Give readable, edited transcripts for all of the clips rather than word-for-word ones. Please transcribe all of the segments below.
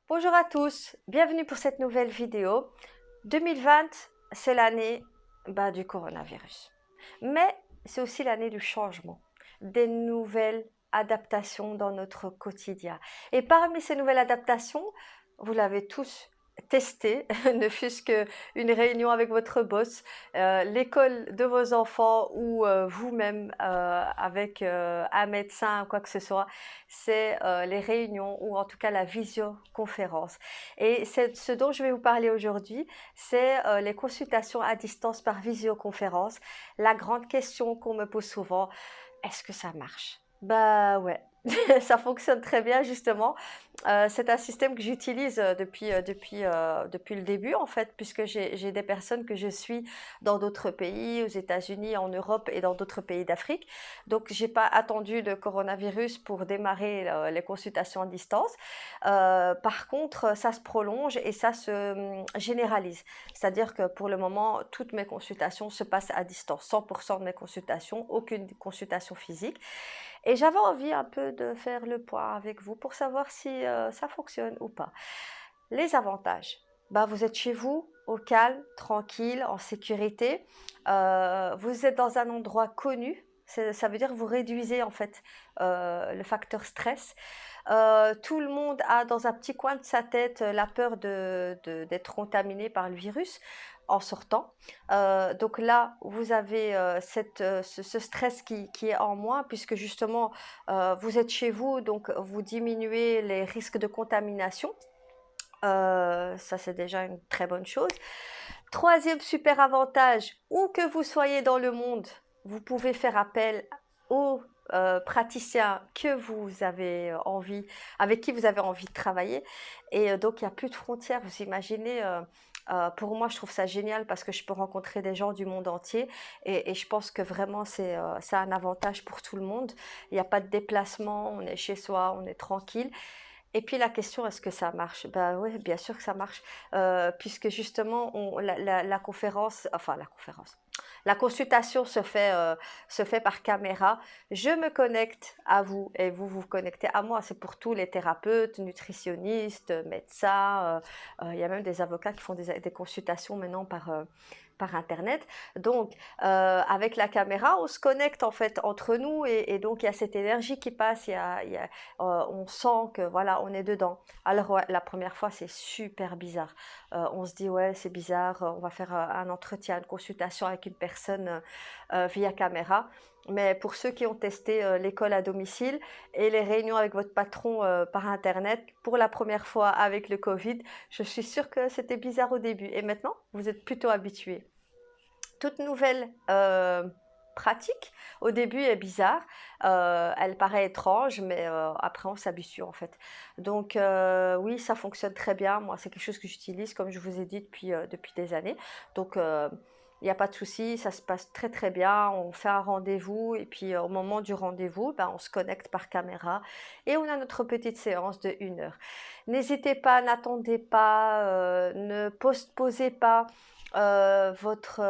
Bonjour à tous, bienvenue pour cette nouvelle vidéo. 2020, c'est l'année du coronavirus. Mais c'est aussi l'année du changement, des nouvelles adaptations dans notre quotidien. Et parmi ces nouvelles adaptations, vous l'avez tous testé, ne fût-ce qu'une réunion avec votre boss, l'école de vos enfants ou vous-même avec un médecin ou quoi que ce soit, c'est les réunions ou en tout cas la visioconférence. Et c'est ce dont je vais vous parler aujourd'hui, c'est les consultations à distance par visioconférence. La grande question qu'on me pose souvent, est-ce que ça marche? Bah ouais, ça fonctionne très bien justement. C'est un système que j'utilise depuis le début en fait, puisque j'ai des personnes que je suis dans d'autres pays, aux États-Unis, en Europe et dans d'autres pays d'Afrique. Donc j'ai pas attendu le coronavirus pour démarrer les consultations à distance. Par contre, ça se prolonge et ça se généralise. C'est-à-dire que pour le moment, toutes mes consultations se passent à distance. 100% de mes consultations, aucune consultation physique. Et j'avais envie un peu de faire le point avec vous pour savoir si ça fonctionne ou pas. Les avantages. Vous êtes chez vous, au calme, tranquille, en sécurité. Vous êtes dans un endroit connu. Ça veut dire que vous réduisez en fait le facteur stress. Tout le monde a dans un petit coin de sa tête la peur d'être contaminé par le virus en sortant. Donc là, vous avez ce stress qui est en moins, puisque justement, vous êtes chez vous, donc vous diminuez les risques de contamination. Ça, c'est déjà une très bonne chose. Troisième super avantage, où que vous soyez dans le monde, vous pouvez faire appel aux praticiens que vous avez envie, avec qui vous avez envie de travailler. Et donc, il n'y a plus de frontières. Vous imaginez, pour moi, je trouve ça génial parce que je peux rencontrer des gens du monde entier. Et je pense que vraiment, c'est un avantage pour tout le monde. Il n'y a pas de déplacement, on est chez soi, on est tranquille. Et puis la question, est-ce que ça marche? Ben oui, bien sûr que ça marche, puisque justement, la conférence, enfin la consultation se fait par caméra. Je me connecte à vous et vous vous connectez à moi. C'est pour tous les thérapeutes, nutritionnistes, médecins. Il y a même des avocats qui font des consultations maintenant par Internet. Donc, avec la caméra, on se connecte en fait entre nous et donc il y a cette énergie qui passe, on sent que voilà, on est dedans. Alors ouais, la première fois, c'est super bizarre. On se dit ouais, c'est bizarre, on va faire un entretien, une consultation avec une personne via caméra. Mais pour ceux qui ont testé l'école à domicile et les réunions avec votre patron par Internet pour la première fois avec le Covid, je suis sûre que c'était bizarre au début. Et maintenant, vous êtes plutôt habitués. Toute nouvelle pratique, au début, est bizarre. Elle paraît étrange, mais après, on s'habitue en fait. Donc, oui, ça fonctionne très bien. Moi, c'est quelque chose que j'utilise, comme je vous ai dit, depuis des années. Donc, il n'y a pas de souci, ça se passe très très bien. On fait un rendez-vous et puis au moment du rendez-vous, on se connecte par caméra et on a notre petite séance de 1 heure. N'hésitez pas, n'attendez pas, ne postposez pas votre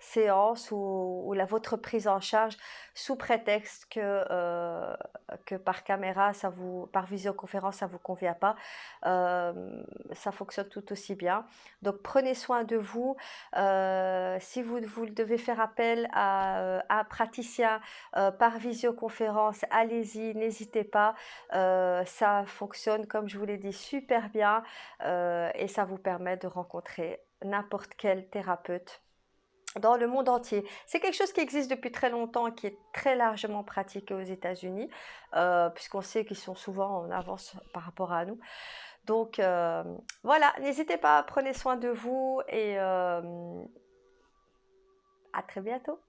séance ou votre prise en charge sous prétexte que par caméra, par visioconférence, ça vous convient pas. Ça fonctionne tout aussi bien. Donc prenez soin de vous. Si vous devez faire appel à un praticien par visioconférence, allez-y, n'hésitez pas. Ça fonctionne, comme je vous l'ai dit, super bien et ça vous permet de rencontrer n'importe quel thérapeute dans le monde entier. C'est quelque chose qui existe depuis très longtemps et qui est très largement pratiqué aux États-Unis, puisqu'on sait qu'ils sont souvent en avance par rapport à nous. Donc voilà, n'hésitez pas, prenez soin de vous et à très bientôt.